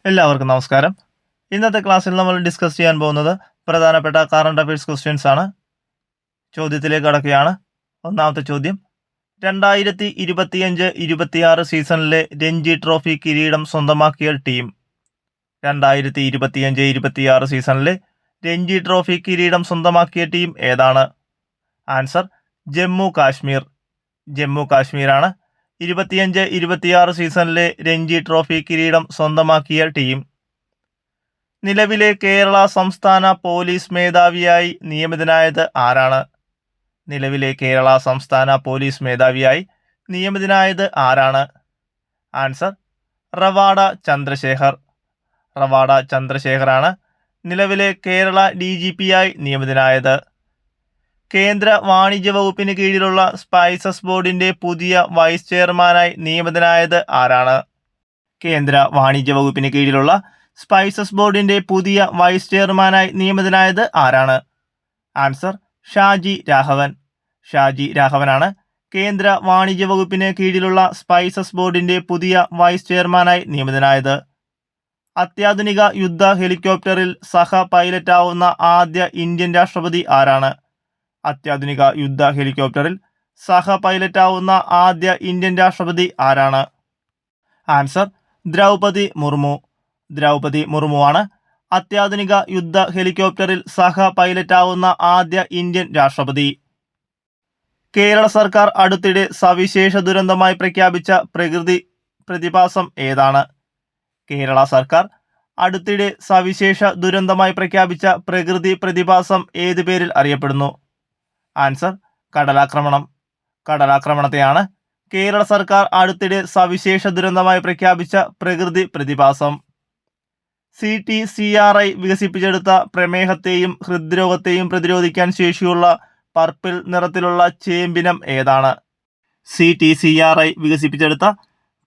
എല്ലാവർക്കും നമസ്കാരം. ഇന്നത്തെ ക്ലാസ്സിൽ നമ്മൾ ഡിസ്കസ് ചെയ്യാൻ പോകുന്നത് പ്രധാനപ്പെട്ട കറണ്ട് അഫയേഴ്സ് ക്വസ്റ്റ്യൻസ് ആണ്. ചോദ്യത്തിലേക്ക് കടക്കുകയാണ്. ഒന്നാമത്തെ ചോദ്യം, 2025-26 സീസണിലെ രഞ്ജി ട്രോഫി കിരീടം സ്വന്തമാക്കിയ ടീം. 2025-26 സീസണിലെ രഞ്ജി ട്രോഫി കിരീടം സ്വന്തമാക്കിയ ടീം ഏതാണ്? ആൻസർ ജമ്മു കാശ്മീർ. ജമ്മു കാശ്മീരാണ് 25-26 സീസണിലെ രഞ്ജി ട്രോഫി കിരീടം സ്വന്തമാക്കിയ ടീം. നിലവിലെ കേരള സംസ്ഥാന പോലീസ് മേധാവിയായി നിയമിതനായത് ആരാണ്? നിലവിലെ കേരള സംസ്ഥാന പോലീസ് മേധാവിയായി നിയമിതനായത് ആരാണ്? ആൻസർ റവാഡ ചന്ദ്രശേഖർ. റവാഡ ചന്ദ്രശേഖറാണ് നിലവിലെ കേരള DGPയായി നിയമിതനായത്. കേന്ദ്ര വാണിജ്യ വകുപ്പിന് കീഴിലുള്ള സ്പൈസസ് ബോർഡിന്റെ പുതിയ വൈസ് ചെയർമാനായി നിയമിതനായത് ആരാണ്? കേന്ദ്ര വാണിജ്യ വകുപ്പിന് കീഴിലുള്ള സ്പൈസസ് ബോർഡിന്റെ പുതിയ വൈസ് ചെയർമാനായി നിയമിതനായത് ആരാണ്? ആൻസർ ഷാജി രാഘവൻ. ഷാജി രാഘവനാണ് കേന്ദ്ര വാണിജ്യ വകുപ്പിന് കീഴിലുള്ള സ്പൈസസ് ബോർഡിന്റെ പുതിയ വൈസ് ചെയർമാനായി നിയമിതനായത്. അത്യാധുനിക യുദ്ധ ഹെലികോപ്റ്ററിൽ സഹ പൈലറ്റാവുന്ന ആദ്യ ഇന്ത്യൻ രാഷ്ട്രപതി ആരാണ്? അത്യാധുനിക യുദ്ധ ഹെലികോപ്റ്ററിൽ സഹ പൈലറ്റാവുന്ന ആദ്യ ഇന്ത്യൻ രാഷ്ട്രപതി ആരാണ്? ആൻസർ ദ്രൗപദി മുർമു. ദ്രൗപദി മുർമുവാണ് അത്യാധുനിക യുദ്ധ ഹെലികോപ്റ്ററിൽ സഹ പൈലറ്റാവുന്ന ആദ്യ ഇന്ത്യൻ രാഷ്ട്രപതി. കേരള സർക്കാർ അടുത്തിടെ സവിശേഷ ദുരന്തമായി പ്രഖ്യാപിച്ച പ്രകൃതി പ്രതിഭാസം ഏതാണ്? കേരള സർക്കാർ അടുത്തിടെ സവിശേഷ ദുരന്തമായി പ്രഖ്യാപിച്ച പ്രകൃതി പ്രതിഭാസം ഏത് പേരിൽ അറിയപ്പെടുന്നു? ആൻസർ കടലാക്രമണം. കടലാക്രമണത്തെയാണ് കേരള സർക്കാർ അടുത്തിടെ സവിശേഷ ദുരന്തമായി പ്രഖ്യാപിച്ച പ്രകൃതി പ്രതിഭാസം. CTCRI വികസിപ്പിച്ചെടുത്ത പ്രമേഹത്തെയും ഹൃദ്രോഗത്തെയും പ്രതിരോധിക്കാൻ ശേഷിയുള്ള പർപ്പിൾ നിറത്തിലുള്ള ചേമ്പിനം ഏതാണ്? CTCRI വികസിപ്പിച്ചെടുത്ത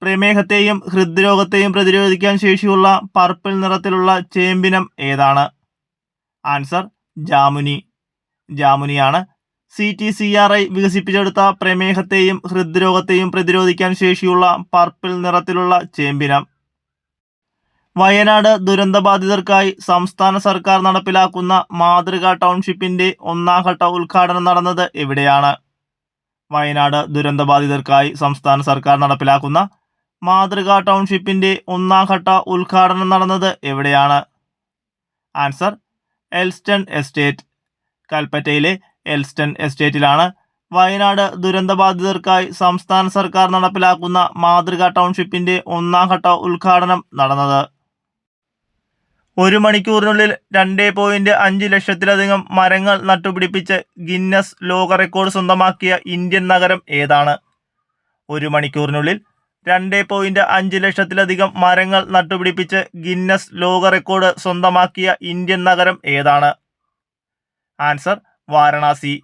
പ്രമേഹത്തെയും ഹൃദ്രോഗത്തെയും പ്രതിരോധിക്കാൻ ശേഷിയുള്ള പർപ്പിൾ നിറത്തിലുള്ള ചേമ്പിനം ഏതാണ്? ആൻസർ ജാമുനി. ജാമുനിയാണ് CTCRI വികസിപ്പിച്ചെടുത്ത പ്രമേഹത്തെയും ഹൃദ്രോഗത്തെയും പ്രതിരോധിക്കാൻ ശേഷിയുള്ള പർപ്പിൾ നിറത്തിലുള്ള ചേമ്പിനം. വയനാട് ദുരന്തബാധിതർക്കായി സംസ്ഥാന സർക്കാർ നടപ്പിലാക്കുന്ന മാതൃകാ ടൗൺഷിപ്പിന്റെ ഒന്നാം ഘട്ട ഉദ്ഘാടനം നടന്നത് എവിടെയാണ്? വയനാട് ദുരന്തബാധിതർക്കായി സംസ്ഥാന സർക്കാർ നടപ്പിലാക്കുന്ന മാതൃകാ ടൗൺഷിപ്പിന്റെ ഒന്നാം ഘട്ട ഉദ്ഘാടനം നടന്നത് എവിടെയാണ്? Answer Elston estate. കൽപ്പറ്റയിലെ എൽസ്റ്റൺ എസ്റ്റേറ്റിലാണ് വയനാട് ദുരന്തബാധിതർക്കായി സംസ്ഥാന സർക്കാർ നടപ്പിലാക്കുന്ന മാതൃകാ ടൗൺഷിപ്പിന്റെ ഒന്നാം ഘട്ട ഉദ്ഘാടനം നടന്നത്. 1 മണിക്കൂറിനുള്ളിൽ 2.5 ലക്ഷത്തിലധികം മരങ്ങൾ നട്ടുപിടിപ്പിച്ച് ഗിന്നസ് ലോക റെക്കോർഡ് സ്വന്തമാക്കിയ ഇന്ത്യൻ നഗരം ഏതാണ്? 1 മണിക്കൂറിനുള്ളിൽ 2.5 ലക്ഷത്തിലധികം മരങ്ങൾ നട്ടുപിടിപ്പിച്ച് ഗിന്നസ് ലോക റെക്കോർഡ് സ്വന്തമാക്കിയ ഇന്ത്യൻ നഗരം ഏതാണ്? ആൻസർ വാരണാസി.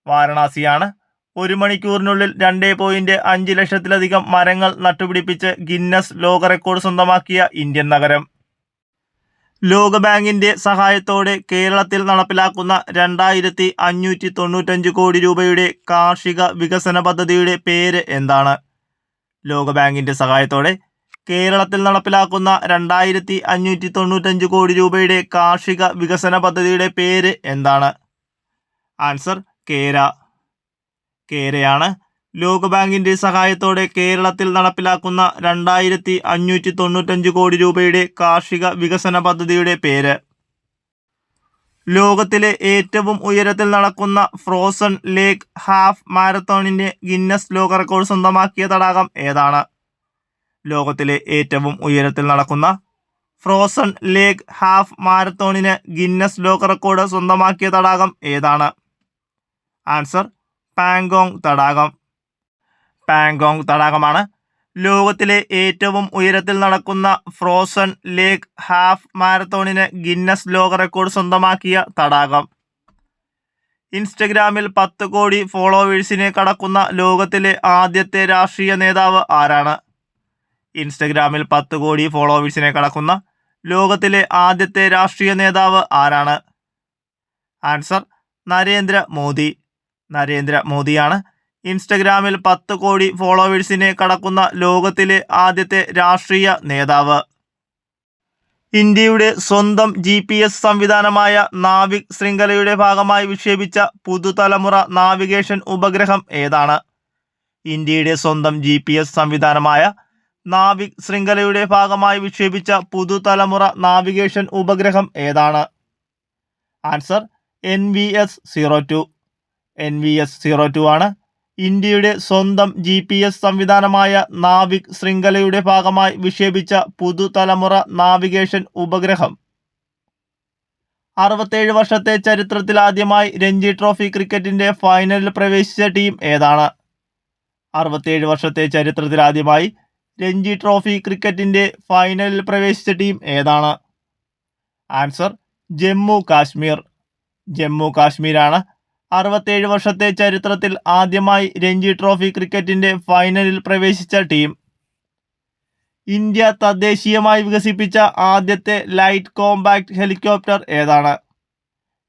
വാരണാസിയാണ് 1 മണിക്കൂറിനുള്ളിൽ 2.5 ലക്ഷത്തിലധികം മരങ്ങൾ നട്ടുപിടിപ്പിച്ച് ഗിന്നസ് ലോക റെക്കോർഡ് സ്വന്തമാക്കിയ ഇന്ത്യൻ നഗരം. ലോകബാങ്കിന്റെ സഹായത്തോടെ കേരളത്തിൽ നടപ്പിലാക്കുന്ന 2595 കോടി രൂപയുടെ കാർഷിക വികസന പദ്ധതിയുടെ പേര് എന്താണ്? ലോകബാങ്കിന്റെ സഹായത്തോടെ കേരളത്തിൽ നടപ്പിലാക്കുന്ന 2595 കോടി രൂപയുടെ കാർഷിക വികസന പദ്ധതിയുടെ പേര് എന്താണ്? ആൻസർ കേര. കേരയാണ് ലോകബാങ്കിന്റെ സഹായത്തോടെ കേരളത്തിൽ നടപ്പിലാക്കുന്ന 2595 കോടി രൂപയുടെ കാർഷിക വികസന പദ്ധതിയുടെ പേര്. ലോകത്തിലെ ഏറ്റവും ഉയരത്തിൽ നടക്കുന്ന ഫ്രോസൺ ലേക്ക് ഹാഫ് മാരത്തോണിന്റെ ഗിന്നസ് ലോക റെക്കോർഡ് സ്വന്തമാക്കിയ തടാകം ഏതാണ്? ലോകത്തിലെ ഏറ്റവും ഉയരത്തിൽ നടക്കുന്ന ഫ്രോസൺ ലേക്ക് ഹാഫ് മാരത്തോണിന് ഗിന്നസ് ലോക റെക്കോർഡ് സ്വന്തമാക്കിയ തടാകം ഏതാണ്? ആൻസർ പാങ്കോങ് തടാകം. പാങ്കോങ് തടാകമാണ് ലോകത്തിലെ ഏറ്റവും ഉയരത്തിൽ നടക്കുന്ന ഫ്രോസൺ ലേക്ക് ഹാഫ് മാരത്തോണിന് ഗിന്നസ് ലോക റെക്കോർഡ് സ്വന്തമാക്കിയ തടാകം. ഇൻസ്റ്റഗ്രാമിൽ 10 കോടി ഫോളോവേഴ്സിനെ കടക്കുന്ന ലോകത്തിലെ ആദ്യത്തെ രാഷ്ട്രീയ നേതാവ് ആരാണ്? ഇൻസ്റ്റഗ്രാമിൽ 10 കോടി ഫോളോവേഴ്സിനെ കടക്കുന്ന ലോകത്തിലെ ആദ്യത്തെ രാഷ്ട്രീയ നേതാവ് ആരാണ്? ആൻസർ നരേന്ദ്ര മോദി. നരേന്ദ്ര മോദിയാണ് ഇൻസ്റ്റഗ്രാമിൽ 10 കോടി ഫോളോവേഴ്സിനെ കടക്കുന്ന ലോകത്തിലെ ആദ്യത്തെ രാഷ്ട്രീയ നേതാവ്. ഇന്ത്യയുടെ സ്വന്തം GPS സംവിധാനമായ നാവിക് ശൃംഖലയുടെ ഭാഗമായി വിക്ഷേപിച്ച പുതുതലമുറ നാവിഗേഷൻ ഉപഗ്രഹം ഏതാണ്? ഇന്ത്യയുടെ സ്വന്തം GPS സംവിധാനമായ നാവിക് ശൃംഖലയുടെ ഭാഗമായി വിക്ഷേപിച്ച പുതുതലമുറ നാവിഗേഷൻ ഉപഗ്രഹം ഏതാണ്? Answer NVS-02. NVS-02 ആണ് ഇന്ത്യയുടെ സ്വന്തം GPS സംവിധാനമായ നാവിക് ശൃംഖലയുടെ ഭാഗമായി വിക്ഷേപിച്ച പുതുതലമുറ നാവിഗേഷൻ ഉപഗ്രഹം. 67 വർഷത്തെ ചരിത്രത്തിൽ ആദ്യമായി രഞ്ജി ട്രോഫി ക്രിക്കറ്റിന്റെ ഫൈനലിൽ പ്രവേശിച്ച ടീം ഏതാണ്? 67 വർഷത്തെ ചരിത്രത്തിൽ ആദ്യമായി രഞ്ജി ട്രോഫി ക്രിക്കറ്റിന്റെ ഫൈനലിൽ പ്രവേശിച്ച ടീം ഏതാണ്? ആൻസർ ജമ്മു കാശ്മീർ. ജമ്മു കാശ്മീരാണ് 67 വർഷത്തെ ചരിത്രത്തിൽ ആദ്യമായി രഞ്ജി ട്രോഫി ക്രിക്കറ്റിന്റെ ഫൈനലിൽ പ്രവേശിച്ച ടീം. ഇന്ത്യ തദ്ദേശീയമായി വികസിപ്പിച്ച ആദ്യത്തെ ലൈറ്റ് കോമ്പാക്ട് ഹെലികോപ്റ്റർ ഏതാണ്?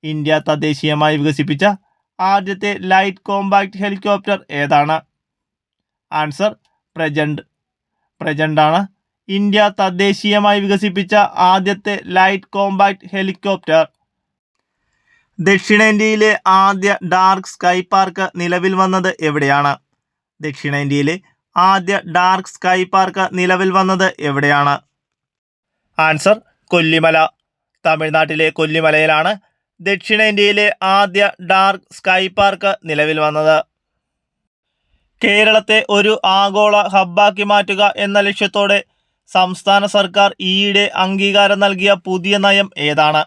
ഇന്ത്യ തദ്ദേശീയമായി വികസിപ്പിച്ച ആദ്യത്തെ ലൈറ്റ് കോമ്പാക്ട് ഹെലികോപ്റ്റർ ഏതാണ്? ആൻസർ പ്രജന്റ്. പ്രജന്റ് ആണ് ഇന്ത്യ തദ്ദേശീയമായി വികസിപ്പിച്ച ആദ്യത്തെ ലൈറ്റ് കോമ്പാക്ട് ഹെലികോപ്റ്റർ. ദക്ഷിണേന്ത്യയിലെ ആദ്യ ഡാർക്ക് സ്കൈ പാർക്ക് നിലവിൽ വന്നത് എവിടെയാണ്? ദക്ഷിണേന്ത്യയിലെ ആദ്യ ഡാർക്ക് സ്കൈ പാർക്ക് നിലവിൽ വന്നത് എവിടെയാണ്? ആൻസർ കൊല്ലിമല. തമിഴ്നാട്ടിലെ കൊല്ലിമലയിലാണ് ദക്ഷിണേന്ത്യയിലെ ആദ്യ ഡാർക്ക് സ്കൈ പാർക്ക് നിലവിൽ വന്നത്. കേരളത്തെ ഒരു ആഗോള ഹബ്ബാക്കി മാറ്റുക എന്ന ലക്ഷ്യത്തോടെ സംസ്ഥാന സർക്കാർ ഈയിടെ അംഗീകാരം നൽകിയ പുതിയ നയം ഏതാണ്?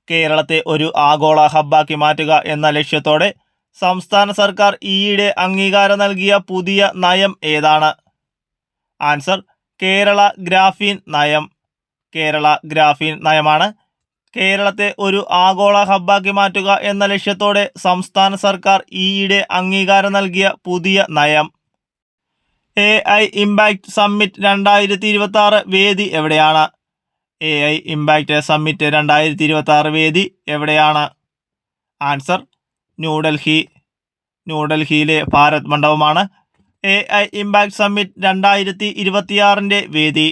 കേരളത്തെ ഒരു ആഗോള ഹബ്ബാക്കി മാറ്റുക എന്ന ലക്ഷ്യത്തോടെ സംസ്ഥാന സർക്കാർ ഈയിടെ അംഗീകാരം നൽകിയ പുതിയ നയം ഏതാണ്? ആൻസർ കേരള ഗ്രാഫീൻ നയം. കേരള ഗ്രാഫീൻ നയമാണ് കേരളത്തെ ഒരു ആഗോള ഹബ്ബാക്കി മാറ്റുക എന്ന ലക്ഷ്യത്തോടെ സംസ്ഥാന സർക്കാർ ഈയിടെ അംഗീകാരം നൽകിയ പുതിയ നയം. AI ഇമ്പാക്റ്റ് സമ്മിറ്റ് 2026 വേദി എവിടെയാണ്? AI ഇമ്പാക്റ്റ് സമ്മിറ്റ് 2026 വേദി എവിടെയാണ്? ആൻസർ ന്യൂഡൽഹി. ന്യൂഡൽഹിയിലെ ഭാരത് മണ്ഡപമാണ് AI ഇമ്പാക്റ്റ് സമ്മിറ്റ് 2026 വേദി.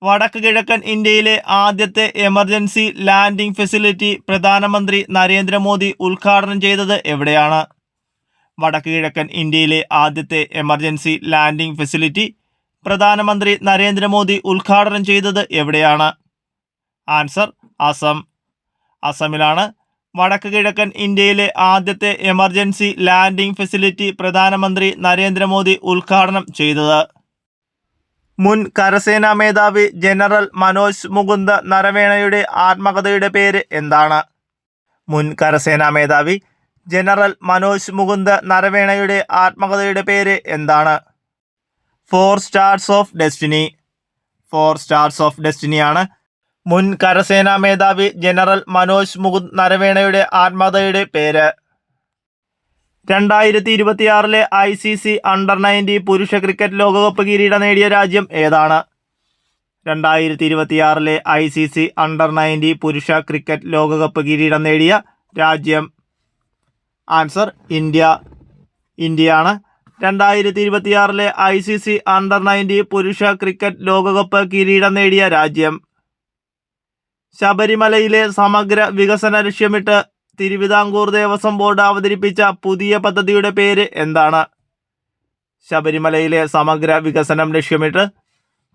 വടക്ക് കിഴക്കൻ ഇന്ത്യയിലെ ആദ്യത്തെ എമർജൻസി ലാൻഡിംഗ് ഫെസിലിറ്റി പ്രധാനമന്ത്രി നരേന്ദ്രമോദി ഉദ്ഘാടനം ചെയ്തത് എവിടെയാണ്? വടക്ക് കിഴക്കൻ ഇന്ത്യയിലെ ആദ്യത്തെ എമർജൻസി ലാൻഡിംഗ് ഫെസിലിറ്റി പ്രധാനമന്ത്രി നരേന്ദ്രമോദി ഉദ്ഘാടനം ചെയ്തത് എവിടെയാണ്? ആൻസർ അസം. അസമിലാണ് വടക്ക് കിഴക്കൻ ഇന്ത്യയിലെ ആദ്യത്തെ എമർജൻസി ലാൻഡിംഗ് ഫെസിലിറ്റി പ്രധാനമന്ത്രി നരേന്ദ്രമോദി ഉദ്ഘാടനം ചെയ്തത്. മുൻ കരസേനാ മേധാവി ജനറൽ മനോജ് മുകുന്ദ് നരവേണയുടെ ആത്മകഥയുടെ പേര് എന്താണ്? മുൻ കരസേനാ മേധാവി ജനറൽ മനോജ് മുകുന്ദ് നരവേണയുടെ ആത്മകഥയുടെ പേര് എന്താണ്? 4 stars of destiny. 4 stars of ഡെസ്റ്റിനിയാണ് മുൻ കരസേനാ മേധാവി ജനറൽ മനോജ് മുകുന്ദ് നരവേണയുടെ ആത്മകഥയുടെ പേര്. 2026 ICC അണ്ടർ-19 പുരുഷ ക്രിക്കറ്റ് ലോകകപ്പ് കിരീടം നേടിയ രാജ്യം ഏതാണ്? 2026 ICC അണ്ടർ-19 പുരുഷ ക്രിക്കറ്റ് ലോകകപ്പ് കിരീടം നേടിയ രാജ്യം. Answer India. ഇന്ത്യയാണ് 2026 ICC അണ്ടർ-19 പുരുഷ ക്രിക്കറ്റ് ലോകകപ്പ് കിരീടം നേടിയ രാജ്യം. ശബരിമലയിലെ സമഗ്ര വികസന ലക്ഷ്യമിട്ട് തിരുവിതാംകൂർ ദേവസ്വം ബോർഡ് അവതരിപ്പിച്ച പുതിയ പദ്ധതിയുടെ പേര് എന്താണ്? ശബരിമലയിലെ സമഗ്ര വികസനം ലക്ഷ്യമിട്ട്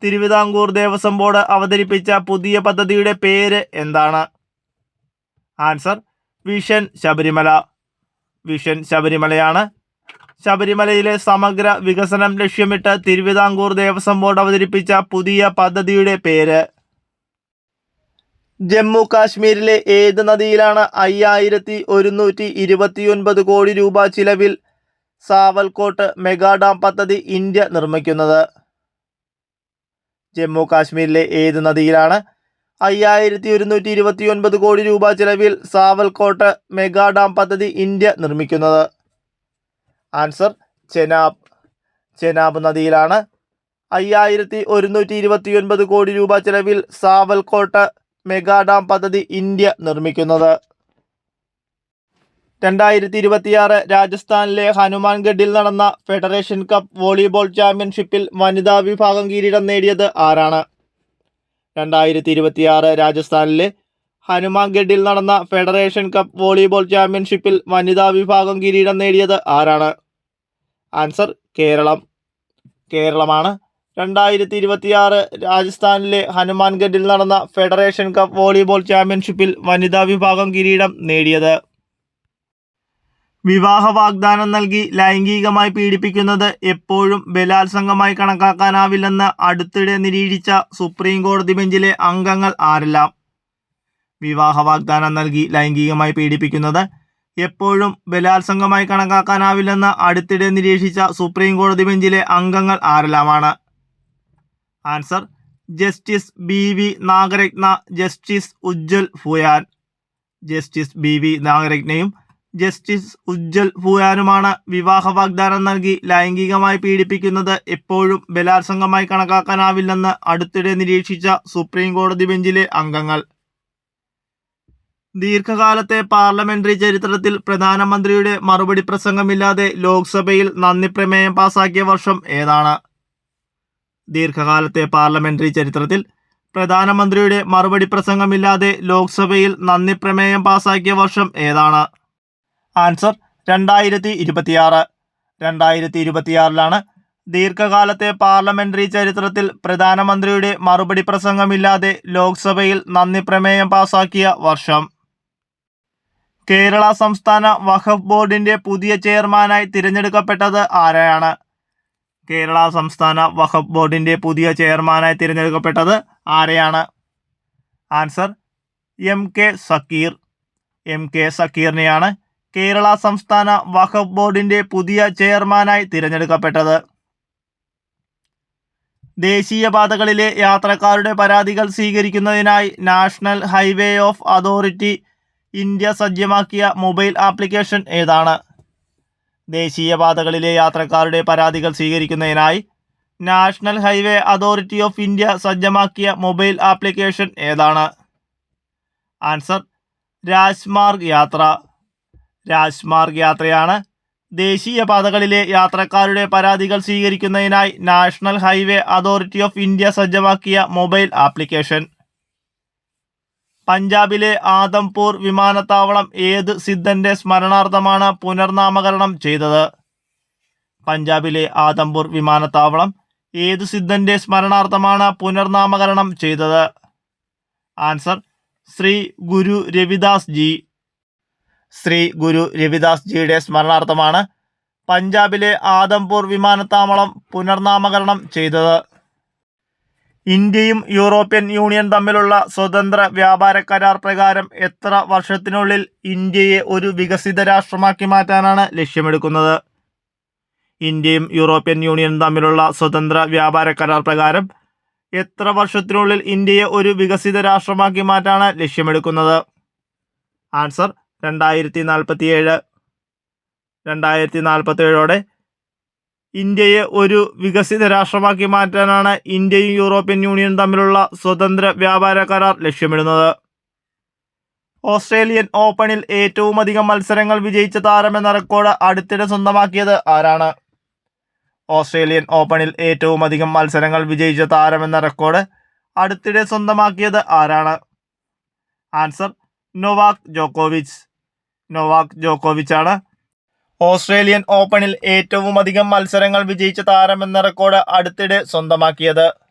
തിരുവിതാംകൂർ ദേവസ്വം ബോർഡ് അവതരിപ്പിച്ച പുതിയ പദ്ധതിയുടെ പേര് എന്താണ്? Answer vision Sabarimala. വിഷൻ ശബരിമലയാണ് ശബരിമലയിലെ സമഗ്ര വികസനം ലക്ഷ്യമിട്ട് തിരുവിതാംകൂർ ദേവസ്വം ബോർഡ് അവതരിപ്പിച്ച പുതിയ പദ്ധതിയുടെ പേര്. ജമ്മു കാശ്മീരിലെ ഏത് നദിയിലാണ് 5129 കോടി രൂപ ചിലവിൽ സാവൽകോട്ട് മെഗാ ഡാം പദ്ധതി ഇന്ത്യ നിർമ്മിക്കുന്നത്? ജമ്മു കാശ്മീരിലെ ഏത് നദിയിലാണ് 5129 കോടി രൂപ ചിലവിൽ സാവൽകോട്ട് മെഗാ ഡാം പദ്ധതി ഇന്ത്യ നിർമ്മിക്കുന്നത്? ആൻസർ ചെനാബ്. ചെനാബ് നദിയിലാണ് 5129 കോടി രൂപ ചിലവിൽ സാവൽകോട്ട് മെഗാ ഡാം പദ്ധതി ഇന്ത്യ നിർമ്മിക്കുന്നത്. 2026 രാജസ്ഥാനിലെ ഹനുമാൻഗഡിൽ നടന്ന ഫെഡറേഷൻ കപ്പ് വോളിബോൾ ചാമ്പ്യൻഷിപ്പിൽ വനിതാ വിഭാഗം കിരീടം നേടിയത് ആരാണ്? 2026 രാജസ്ഥാനിലെ ഹനുമാൻഗഡിൽ നടന്ന ഫെഡറേഷൻ കപ്പ് വോളിബോൾ ചാമ്പ്യൻഷിപ്പിൽ വനിതാ വിഭാഗം കിരീടം നേടിയത് ആരാണ്? ആൻസർ കേരളമാണ്. 2026 രാജസ്ഥാനിലെ ഹനുമാൻഗഡിൽ നടന്ന ഫെഡറേഷൻ കപ്പ് വോളിബോൾ ചാമ്പ്യൻഷിപ്പിൽ വനിതാ വിഭാഗം കിരീടം നേടിയത്. വിവാഹ വാഗ്ദാനം നൽകി ലൈംഗികമായി പീഡിപ്പിക്കുന്നത് എപ്പോഴും ബലാത്സംഗമായി കണക്കാക്കാനാവില്ലെന്ന് അടുത്തിടെ നിരീക്ഷിച്ച സുപ്രീം കോടതി ബെഞ്ചിലെ അംഗങ്ങൾ ആരെല്ലാം? വിവാഹ വാഗ്ദാനം നൽകി ലൈംഗികമായി പീഡിപ്പിക്കുന്നത് എപ്പോഴും ബലാത്സംഗമായി കണക്കാക്കാനാവില്ലെന്ന് അടുത്തിടെ നിരീക്ഷിച്ച സുപ്രീം കോടതി ബെഞ്ചിലെ അംഗങ്ങൾ ആരെല്ലാമാണ്? Answer justice BV Nagarathna, justice Ujjal Bhuyan. Justice BV നാഗരത്നയും ജസ്റ്റിസ് ഉജ്ജൽ ഭൂയാനുമാണ് വിവാഹ വാഗ്ദാനം നൽകി ലൈംഗികമായി പീഡിപ്പിക്കുന്നത് എപ്പോഴും ബലാത്സംഗമായി കണക്കാക്കാനാവില്ലെന്ന് അടുത്തിടെ നിരീക്ഷിച്ച സുപ്രീം കോടതി ബെഞ്ചിലെ അംഗങ്ങൾ. ദീർഘകാലത്തെ പാർലമെന്ററി ചരിത്രത്തിൽ പ്രധാനമന്ത്രിയുടെ മറുപടി പ്രസംഗമില്ലാതെ ലോക്സഭയിൽ നന്ദി പ്രമേയം പാസാക്കിയ വർഷം ഏതാണ്? ദീർഘകാലത്തെ പാർലമെന്ററി ചരിത്രത്തിൽ പ്രധാനമന്ത്രിയുടെ മറുപടി പ്രസംഗമില്ലാതെ ലോക്സഭയിൽ നന്ദി പ്രമേയം പാസാക്കിയ വർഷം ഏതാണ്? ആൻസർ 2026. 2026 ദീർഘകാലത്തെ പാർലമെന്ററി ചരിത്രത്തിൽ പ്രധാനമന്ത്രിയുടെ മറുപടി പ്രസംഗമില്ലാതെ ലോക്സഭയിൽ നന്ദി പ്രമേയം പാസാക്കിയ വർഷം. കേരള സംസ്ഥാന വഖഫ് ബോർഡിന്റെ പുതിയ ചെയർമാനായി തിരഞ്ഞെടുക്കപ്പെട്ടത് ആരെയാണ്? കേരള സംസ്ഥാന വഖഫ് ബോർഡിന്റെ പുതിയ ചെയർമാനായി തിരഞ്ഞെടുക്കപ്പെട്ടത് ആരെയാണ്? ആൻസർ MK സക്കീറിനെയാണ് കേരള സംസ്ഥാന വഖഫ് ബോർഡിന്റെ പുതിയ ചെയർമാനായി തിരഞ്ഞെടുക്കപ്പെട്ടത്. ദേശീയപാതകളിലെ യാത്രക്കാരുടെ പരാതികൾ സ്വീകരിക്കുന്നതിനായി national highway of authority India സജ്ജമാക്കിയ മൊബൈൽ ആപ്ലിക്കേഷൻ ഏതാണ്? ദേശീയപാതകളിലെ യാത്രക്കാരുടെ പരാതികൾ സ്വീകരിക്കുന്നതിനായി national highway authority of India സജ്ജമാക്കിയ മൊബൈൽ ആപ്ലിക്കേഷൻ ഏതാണ്? ആൻസർ രാജ്മാർഗ് യാത്രയാണ് ദേശീയപാതകളിലെ യാത്രക്കാരുടെ പരാതികൾ സ്വീകരിക്കുന്നതിനായി national highway authority of India സജ്ജമാക്കിയ മൊബൈൽ ആപ്ലിക്കേഷൻ. പഞ്ചാബിലെ ആദംപൂർ വിമാനത്താവളം ഏത് സിദ്ധന്റെ സ്മരണാർത്ഥമാണ് പുനർനാമകരണം ചെയ്തത്? പഞ്ചാബിലെ ആദംപൂർ വിമാനത്താവളം ഏത് സിദ്ധന്റെ സ്മരണാർത്ഥമാണ് പുനർനാമകരണം ചെയ്തത്? ആൻസർ ശ്രീ ഗുരു രവിദാസ് ജിയുടെ സ്മരണാർത്ഥമാണ് പഞ്ചാബിലെ ആദംപൂർ വിമാനത്താവളം പുനർനാമകരണം ചെയ്തത്. ഇന്ത്യയും യൂറോപ്യൻ യൂണിയൻ തമ്മിലുള്ള സ്വതന്ത്ര വ്യാപാര കരാർ പ്രകാരം എത്ര വർഷത്തിനുള്ളിൽ ഇന്ത്യയെ ഒരു വികസിത രാഷ്ട്രമാക്കി മാറ്റാനാണ് ലക്ഷ്യമെടുക്കുന്നത്? ഇന്ത്യയും യൂറോപ്യൻ യൂണിയനും തമ്മിലുള്ള സ്വതന്ത്ര വ്യാപാര കരാർ പ്രകാരം എത്ര വർഷത്തിനുള്ളിൽ ഇന്ത്യയെ ഒരു വികസിത രാഷ്ട്രമാക്കി മാറ്റാനാണ് ലക്ഷ്യമെടുക്കുന്നത്? ആൻസർ 2047. 2047 ഇന്ത്യയെ ഒരു വികസിത രാഷ്ട്രമാക്കി മാറ്റാനാണ് ഇന്ത്യയും യൂറോപ്യൻ യൂണിയനും തമ്മിലുള്ള സ്വതന്ത്ര വ്യാപാര കരാർ ലക്ഷ്യമിടുന്നത്. ഓസ്ട്രേലിയൻ ഓപ്പണിൽ ഏറ്റവുമധികം മത്സരങ്ങൾ വിജയിച്ച താരമെന്ന റെക്കോർഡ് അടുത്തിടെ സ്വന്തമാക്കിയത് ആരാണ്? ഓസ്ട്രേലിയൻ ഓപ്പണിൽ ഏറ്റവുമധികം മത്സരങ്ങൾ വിജയിച്ച താരമെന്ന റെക്കോർഡ് അടുത്തിടെ സ്വന്തമാക്കിയത് ആരാണ്? ആൻസർ നൊവാക് ജോക്കോവിച്ച് ആണ് ഓസ്ട്രേലിയൻ ഓപ്പണിൽ ഏറ്റവുമധികം മത്സരങ്ങൾ വിജയിച്ച താരമെന്ന റെക്കോർഡ് അടുത്തിടെ സ്വന്തമാക്കിയത്.